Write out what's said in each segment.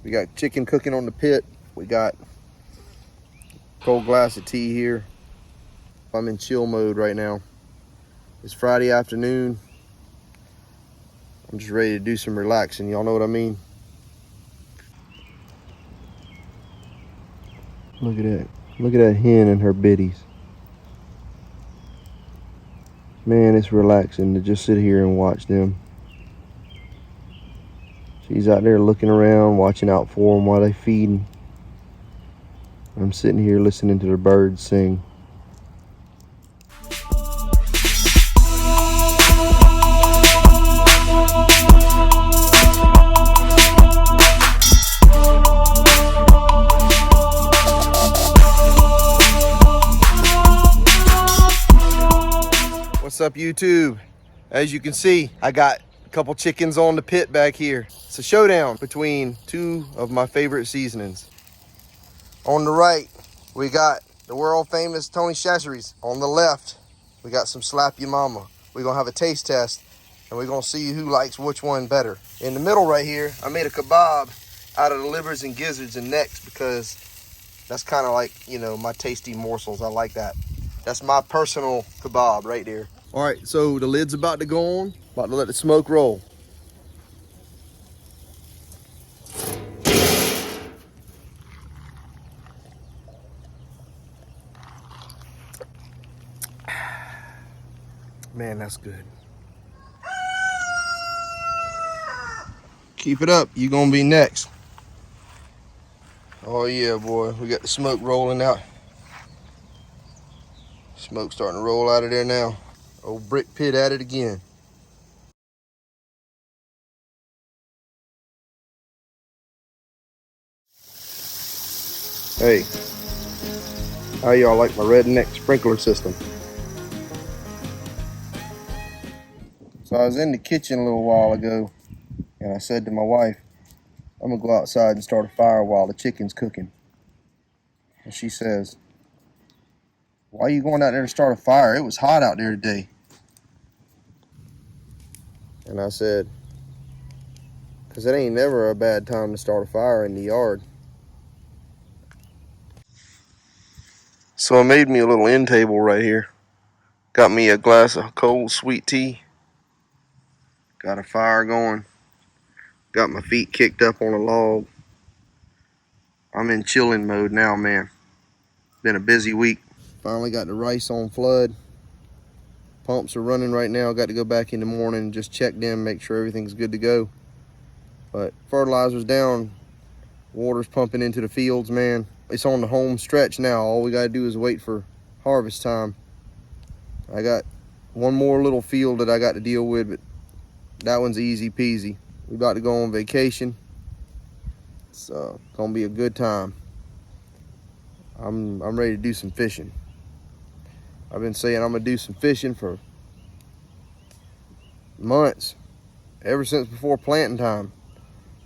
We got chicken cooking on the pit. We got a cold glass of tea here. I'm in chill mode right now. It's Friday afternoon. I'm just ready to do some relaxing. Y'all know what I mean? Look at that. Look at that hen and her biddies. Man, it's relaxing to just sit here and watch them. She's out there looking around, watching out for them while they feeding. I'm sitting here listening to the birds sing. What's up, YouTube? As you can see, I got a couple chickens on the pit back here. It's a showdown between two of my favorite seasonings. On the right, we got the world famous Tony Chachere's. On the left, we got some Slap Ya Mama. We're gonna have a taste test and we're gonna see who likes which one better. In the middle right here, I made a kebab out of the livers and gizzards and necks because that's kind of like, you know, my tasty morsels. I like that. That's my personal kebab right there. All right, so the lid's about to go on, about to let the smoke roll. Man, that's good. Keep it up, you gonna be next. Oh yeah, boy, we got the smoke rolling out. Smoke starting to roll out of there now. Old brick pit at it again. Hey, how y'all like my redneck sprinkler system? So I was in the kitchen a little while ago and I said to my wife, I'm gonna go outside and start a fire while the chicken's cooking. And she says, why are you going out there to start a fire? It was hot out there today. And I said, because it ain't never a bad time to start a fire in the yard. So I made me a little end table right here. Got me a glass of cold sweet tea. Got a fire going. Got my feet kicked up on a log. I'm in chilling mode now, man. Been a busy week. Finally got the rice on flood. Pumps are running right now. Got to go back in the morning and just check them, make sure everything's good to go. But fertilizer's down. Water's pumping into the fields, man. It's on the home stretch now. All we got to do is wait for harvest time. I got one more little field that I got to deal with, but that one's easy peasy. We about to go on vacation. It's gonna be a good time. I'm ready to do some fishing. I've been saying I'm gonna do some fishing for months, ever since before planting time,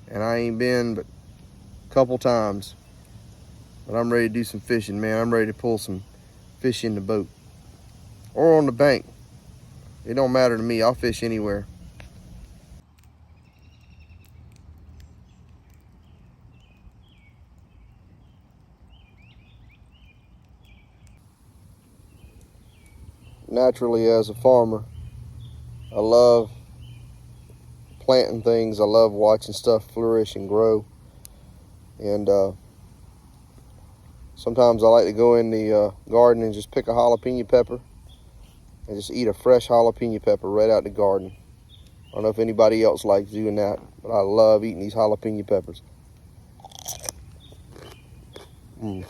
and I ain't been but a couple times. But I'm ready to do some fishing, man. I'm ready to pull some fish in the boat or on the bank. It don't matter to me. I'll fish anywhere. Naturally, as a farmer, I love planting things. I love watching stuff flourish and grow. And sometimes I like to go in the garden and just pick a jalapeno pepper and just eat a fresh jalapeno pepper right out the garden. I don't know if anybody else likes doing that, but I love eating these jalapeno peppers. Mm.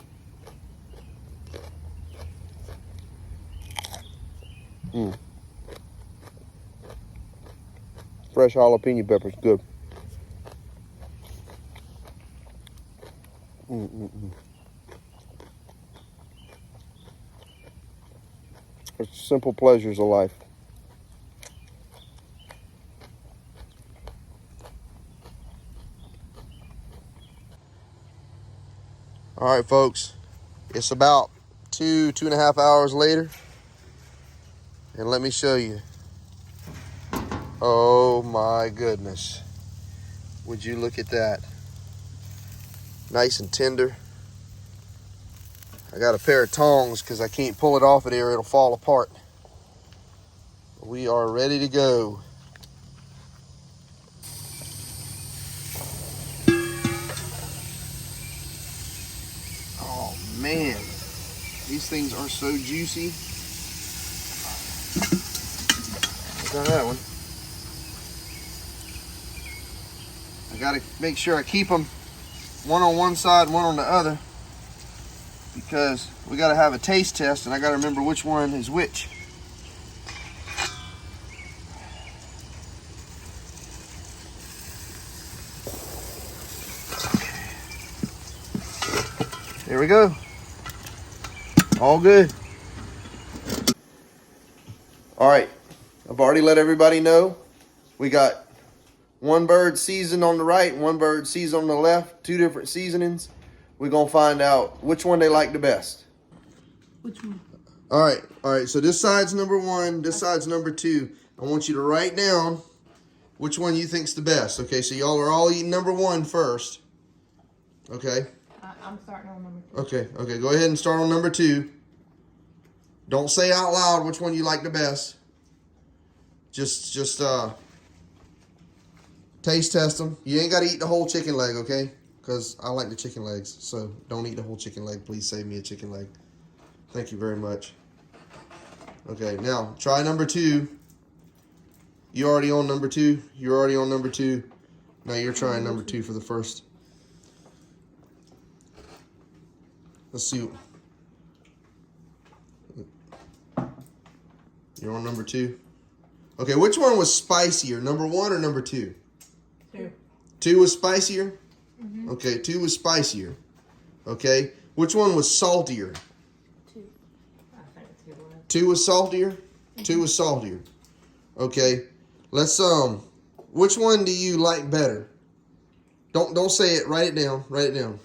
Mm. Fresh jalapeno peppers, good. Mm-mm-mm. It's simple pleasures of life. All right, folks, it's about 2.5 hours later, and let me show you. Oh my goodness. Would you look at that? Nice and tender. I got a pair of tongs because I can't pull it off of there. It'll fall apart. We are ready to go. Oh man, these things are so juicy. Look at that one. I gotta make sure I keep them one on one side, one on the other, because we gotta have a taste test and I gotta remember which one is which. There we go. All good. All right, I've already let everybody know. We got one bird seasoned on the right, one bird seasoned on the left, 2 different seasonings. We're gonna find out which one they like the best. Which one? All right, so this side's number 1, this side's number 2. I want you to write down which one you think's the best. Okay, so y'all are all eating number 1 first. Okay? I'm starting on number 2. Okay, go ahead and start on number 2. Don't say out loud which one you like the best. Just taste test them. You ain't got to eat the whole chicken leg, okay? Because I like the chicken legs. So don't eat the whole chicken leg. Please save me a chicken leg. Thank you very much. Okay, now try number 2. You already on number 2? You're already on number 2. Now you're trying number 2 for the first. Let's see. You're on number 2. Okay, which one was spicier, number 1 or number 2? 2. 2 was spicier? Mm-hmm. Okay, 2 was spicier. Okay, which one was saltier? 2. I think it's a good one. 2 was saltier? Mm-hmm. 2 was saltier. Okay, let's, which one do you like better? Don't say it, write it down, write it down.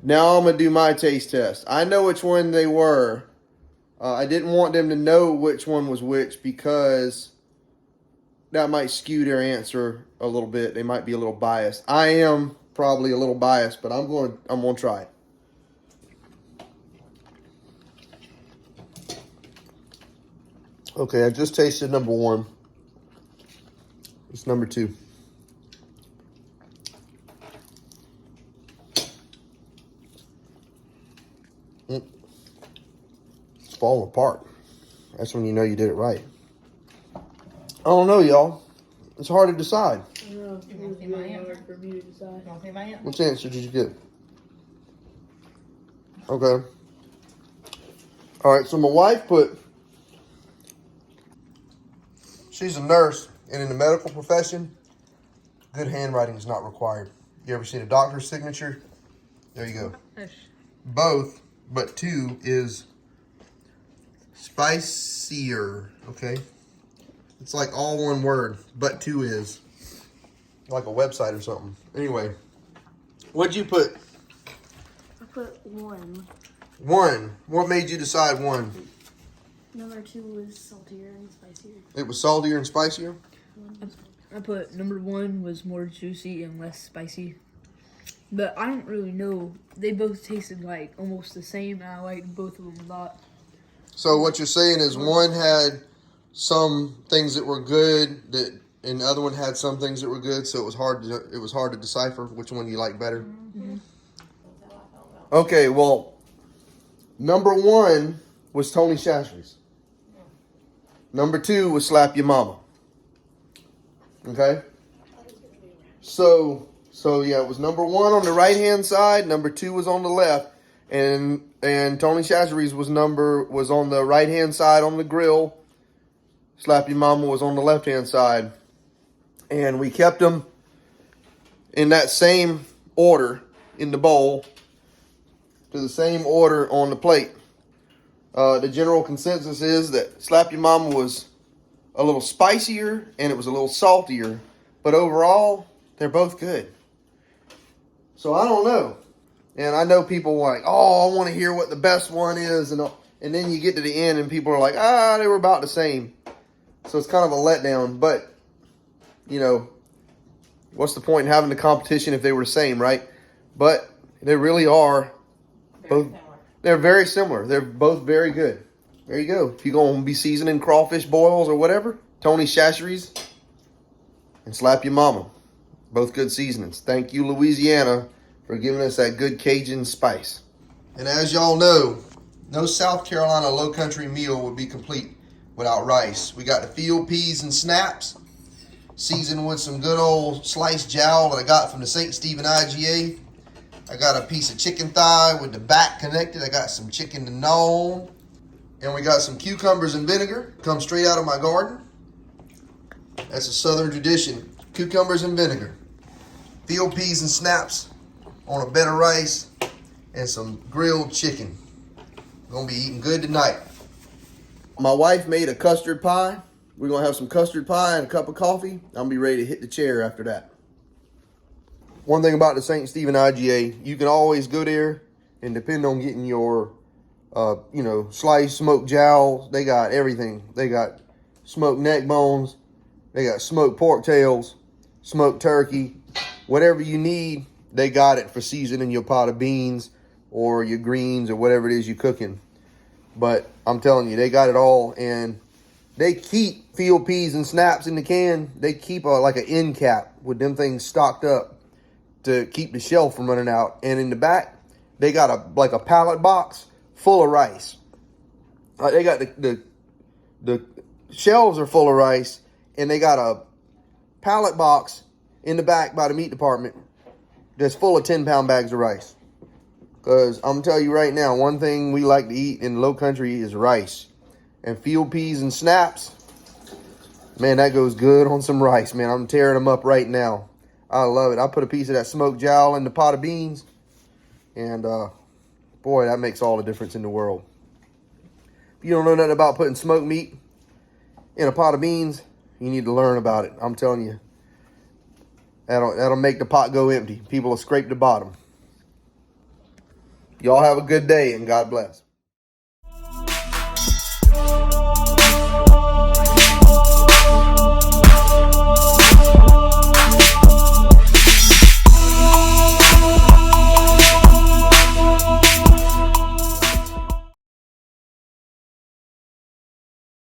Now I'm going to do my taste test. I know which one they were. I didn't want them to know which one was which because that might skew their answer a little bit. They might be a little biased. I am probably a little biased, but I'm going to try it. Okay, I just tasted number 1. It's number 2. It's falling apart. That's when you know you did it right. I don't know, y'all. It's hard to decide. I know, it's really hard for me to decide. Which answer did you get? Okay. All right, so my wife she's a nurse, and in the medical profession, good handwriting is not required. You ever seen a doctor's signature? There you go. Both, but 2 is spicier, okay? It's like all one word, but 2 is. Like a website or something. Anyway, what'd you put? I put 1. 1. What made you decide 1? Number 2 was saltier and spicier. It was saltier and spicier? I put number 1 was more juicy and less spicy. But I don't really know. They both tasted like almost the same, and I liked both of them a lot. So what you're saying is one had some things that were good, and the other one had some things that were good. So it was hard to decipher which one you like better. Mm-hmm. Okay, well, number 1 was Tony Chachere's. Number 2 was Slap Your Mama. Okay, so yeah, it was number 1 on the right hand side. Number 2 was on the left, and Tony Chachere's was on the right hand side on the grill. Slap Your Mama was on the left hand side, and we kept them in that same order in the bowl, to the same order on the plate. The general consensus is that Slap Your Mama was a little spicier and it was a little saltier, but overall they're both good. So I don't know, and I know people are like, oh, I want to hear what the best one is, and then you get to the end and people are like, they were about the same. So it's kind of a letdown, but you know, what's the point in having the competition if they were the same, right? but they really are both. They're very similar. They're both very good. There you go. If you're going to be seasoning crawfish boils or whatever, Tony Chachere's and Slap Your Mama. Both good seasonings. Thank you, Louisiana, for giving us that good Cajun spice. And as y'all know, no South Carolina low country meal would be complete without rice. We got the field peas and snaps, seasoned with some good old sliced jowl that I got from the St. Stephen IGA. I got a piece of chicken thigh with the back connected. I got some chicken to gnaw. And we got some cucumbers and vinegar. Comes straight out of my garden. That's a Southern tradition. Cucumbers and vinegar. Field peas and snaps on a bed of rice and some grilled chicken. Gonna be eating good tonight. My wife made a custard pie. We're gonna have some custard pie and a cup of coffee. I'm gonna be ready to hit the chair after that. One thing about the St. Stephen IGA, you can always go there and depend on getting your, sliced smoked jowl. They got everything. They got smoked neck bones. They got smoked pork tails, smoked turkey. Whatever you need, they got it for seasoning your pot of beans or your greens or whatever it is you're cooking. But I'm telling you, they got it all. And they keep field peas and snaps in the can. They keep like an end cap with them things stocked up to keep the shelf from running out. And in the back, they got a pallet box full of rice. They got the shelves are full of rice, and they got a pallet box in the back by the meat department that's full of 10-pound bags of rice. Because I'm telling you right now, one thing we like to eat in the low country is rice. And field peas and snaps, man, that goes good on some rice, man. I'm tearing them up right now. I love it. I put a piece of that smoked jowl in the pot of beans. And, boy, that makes all the difference in the world. If you don't know nothing about putting smoked meat in a pot of beans, you need to learn about it. I'm telling you. That'll make the pot go empty. People will scrape the bottom. Y'all have a good day, and God bless.